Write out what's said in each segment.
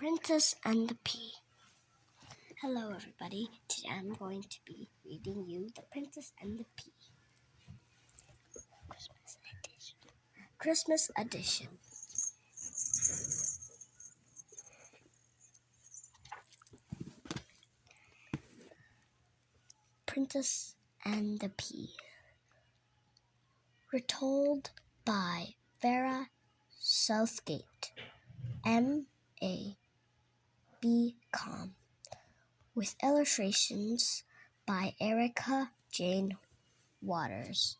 Princess and the Pea. Hello everybody, today I'm going to be reading you The Princess and the Pea. Christmas edition. Princess and the Pea. Retold by Vera Southgate, M.A. Com, with illustrations by Erica Jane Waters.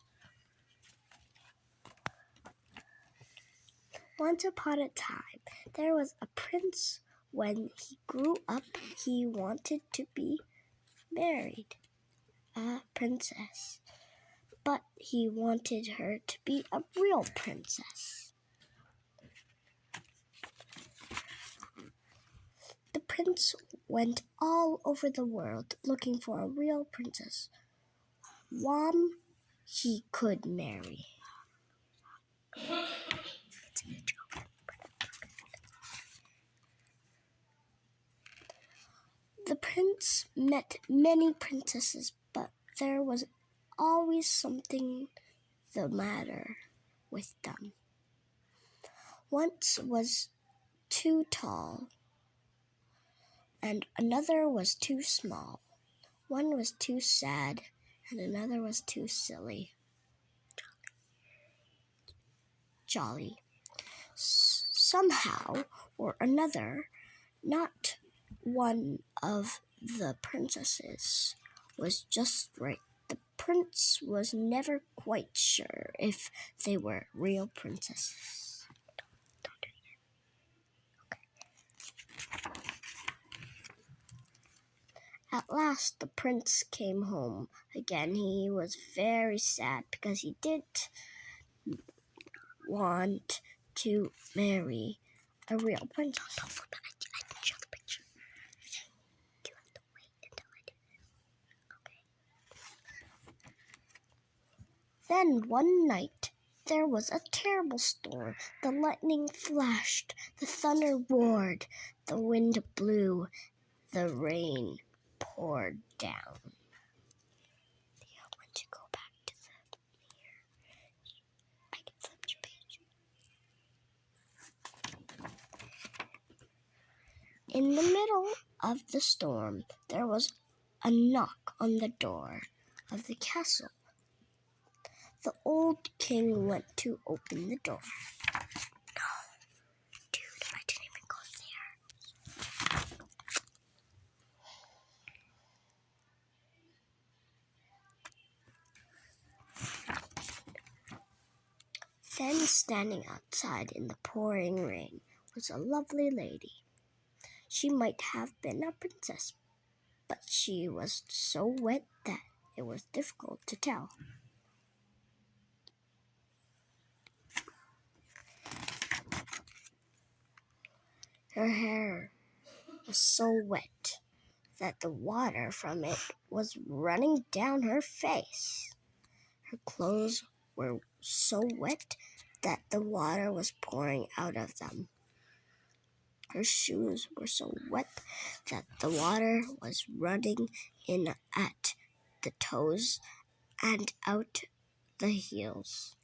Once upon a time, there was a prince. When he grew up, he wanted to be married a princess, but he wanted her to be a real princess. The prince went all over the world looking for a real princess, one he could marry. The prince met many princesses, but there was always something the matter with them. One was too tall, and another was too small. One was too sad, and another was too silly. Jolly. Somehow or another, not one of the princesses was just right. The prince was never quite sure if they were real princesses. At last the prince came home again. He was very sad because he didn't want to marry a real princess. I can show the picture. You have to wait until I do it. Okay. Then one night there was a terrible storm. The lightning flashed, the thunder roared, the wind blew, the rain poured down. When you go back to the mirror, I can flip your page. In the middle of the storm, there was a knock on the door of the castle. The old king went to open the door. No, dude, I didn't even go there. Then standing outside in the pouring rain was a lovely lady. She might have been a princess, but she was so wet that it was difficult to tell. Her hair was so wet that the water from it was running down her face. Her clothes were so wet that the water was pouring out of them. Her shoes were so wet that the water was running in at the toes and out the heels.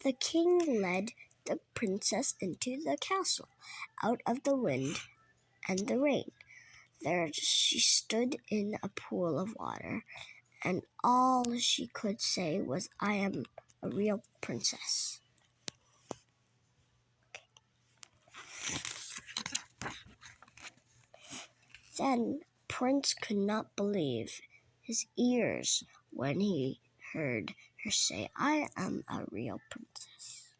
The king led the princess into the castle, out of the wind and the rain. There she stood in a pool of water, and all she could say was, "I am a real princess." Then Prince could not believe his ears when he heard her say, "I am a real princess."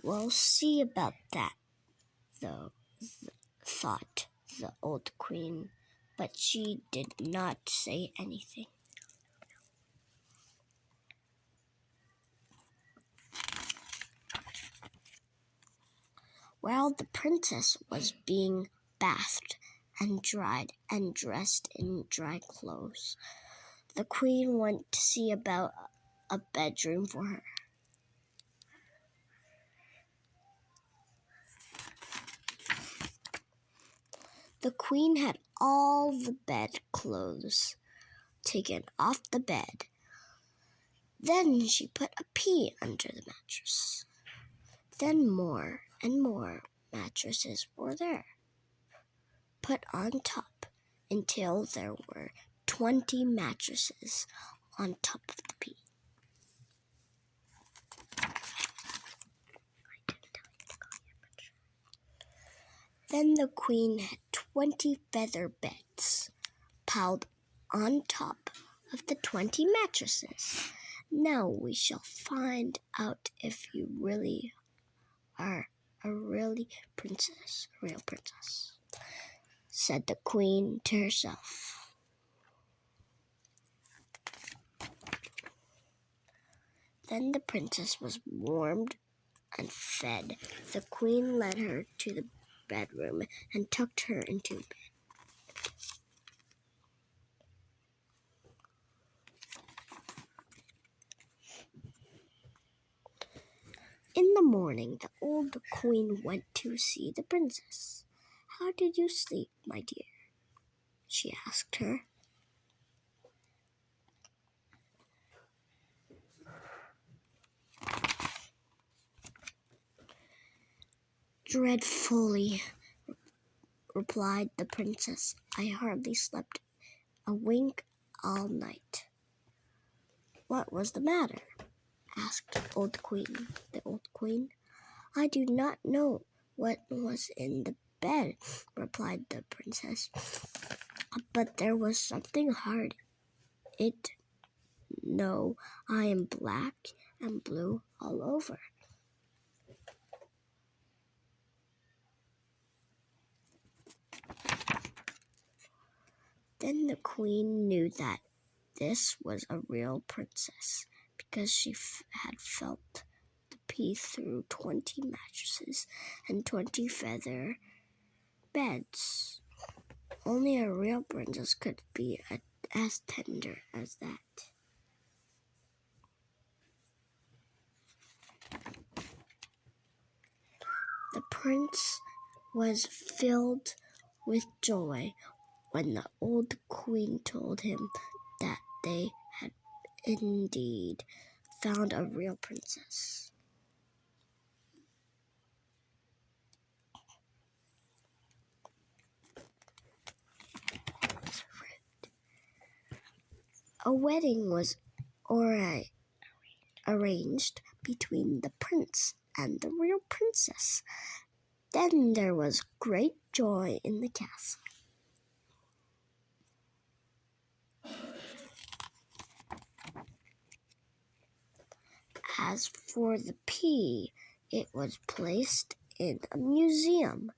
"We'll see about that, though," thought the old queen, but she did not say anything. While the princess was being bathed and dried and dressed in dry clothes, The queen went to see about a bedroom for her. The queen had all the bedclothes taken off the bed. Then she put a pea under the mattress. Then more and more mattresses were there, put on top, until there were 20 mattresses on top of the pea. Then the queen had 20 feather beds piled on top of the 20 mattresses. Now we shall find out if you really are a real princess, said the queen to herself. Then the princess was warmed and fed. The queen led her to the bedroom and tucked her into bed. In the morning, the old queen went to see the princess. "How did you sleep, my dear?" she asked her. "Dreadfully," replied the princess. "I hardly slept a wink all night." "What was the matter?" asked the old queen. "I do not know what was in the bed," replied the princess, "but there was something hard. No, I am black and blue all over." Then the queen knew that this was a real princess, because she had felt the pea through 20 mattresses and 20 feather beds. Only a real princess could be as tender as that. The prince was filled with joy when the old queen told him that they had indeed found a real princess. A wedding was arranged between the prince and the real princess. Then there was great joy in the castle. As for the pea, it was placed in a museum.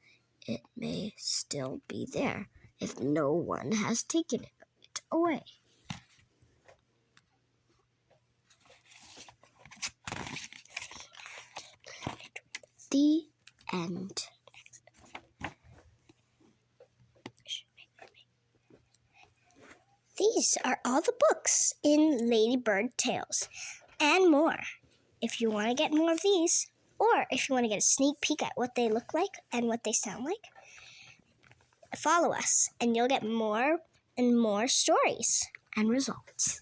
It may still be there if no one has taken it away. The end. These are all the books in Ladybird Tales and more. If you want to get more of these, or if you want to get a sneak peek at what they look like and what they sound like, follow us and you'll get more and more stories and results.